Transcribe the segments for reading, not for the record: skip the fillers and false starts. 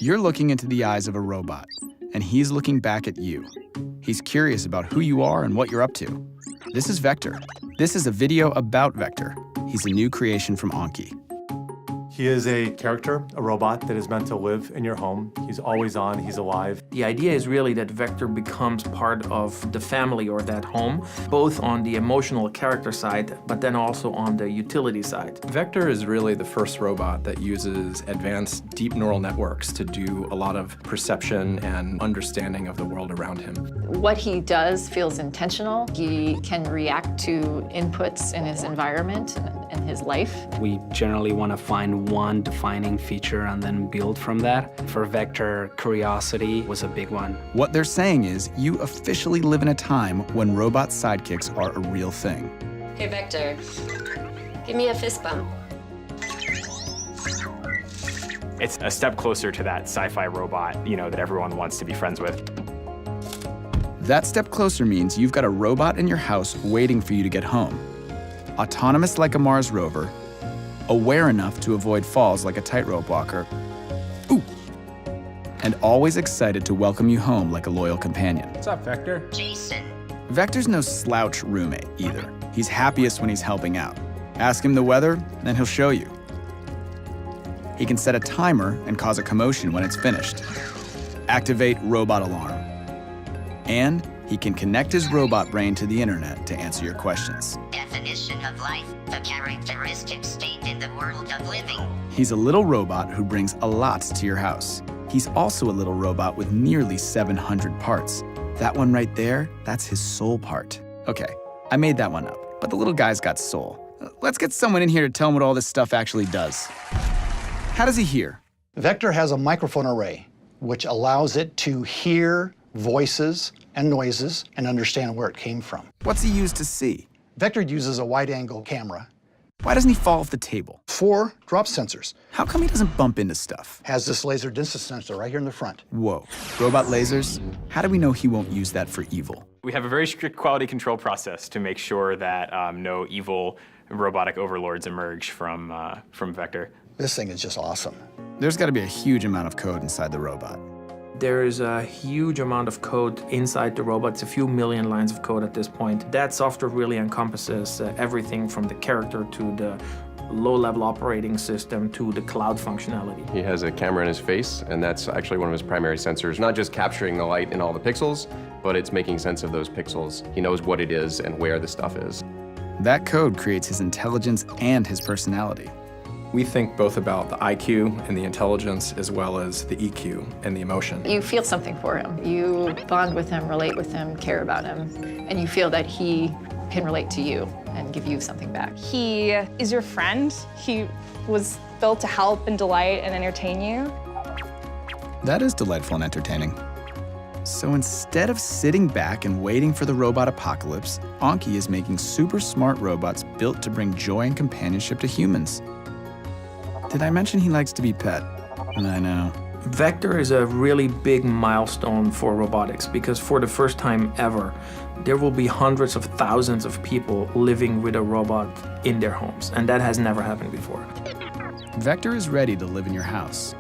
You're looking into the eyes of a robot, and he's looking back at you. He's curious about who you are and what you're up to. This is Vector. This is a video about Vector. He's a new creation from Anki. He is a character, a robot that is meant to live in your home. He's always on, he's alive. The idea is really that Vector becomes part of the family or that home, both on the emotional character side, but then also on the utility side. Vector is really the first robot that uses advanced deep neural networks to do a lot of perception and understanding of the world around him. What he does feels intentional. He can react to inputs in his environment and his life. We generally want to find one defining feature and then build from that. For Vector, curiosity was a big one. What they're saying is you officially live in a time when robot sidekicks are a real thing. Hey, Vector, give me a fist bump. It's a step closer to that sci-fi robot, that everyone wants to be friends with. That step closer means you've got a robot in your house waiting for you to get home. Autonomous like a Mars rover, aware enough to avoid falls like a tightrope walker, ooh, and always excited to welcome you home like a loyal companion. What's up, Vector? Jason. Vector's no slouch roommate either. He's happiest when he's helping out. Ask him the weather, and he'll show you. He can set a timer and cause a commotion when it's finished. Activate robot alarm. And he can connect his robot brain to the internet to answer your questions. Definition of life, the characteristic state in the world of living. He's a little robot who brings a lot to your house. He's also a little robot with nearly 700 parts. That one right there, that's his soul part. Okay, I made that one up, but the little guy's got soul. Let's get someone in here to tell him what all this stuff actually does. How does he hear? Vector has a microphone array, which allows it to hear voices and noises and understand where it came from. What's he use to see? Vector uses a wide-angle camera. Why doesn't he fall off the table? 4 drop sensors. How come he doesn't bump into stuff? Has this laser distance sensor right here in the front. Whoa, robot lasers? How do we know he won't use that for evil? We have a very strict quality control process to make sure that no evil robotic overlords emerge from Vector. This thing is just awesome. There's got to be a huge amount of code inside the robot. There is a huge amount of code inside the robot. It's a few million lines of code at this point. That software really encompasses everything from the character to the low-level operating system to the cloud functionality. He has a camera in his face, and that's actually one of his primary sensors. Not just capturing the light in all the pixels, but it's making sense of those pixels. He knows what it is and where the stuff is. That code creates his intelligence and his personality. We think both about the IQ and the intelligence as well as the EQ and the emotion. You feel something for him. You bond with him, relate with him, care about him, and you feel that he can relate to you and give you something back. He is your friend. He was built to help and delight and entertain you. That is delightful and entertaining. So instead of sitting back and waiting for the robot apocalypse, Anki is making super smart robots built to bring joy and companionship to humans. Did I mention he likes to be pet? I know. Vector is a really big milestone for robotics because for the first time ever, there will be hundreds of thousands of people living with a robot in their homes, and that has never happened before. Vector is ready to live in your house.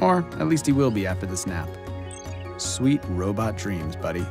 Or at least he will be after this nap. Sweet robot dreams, buddy.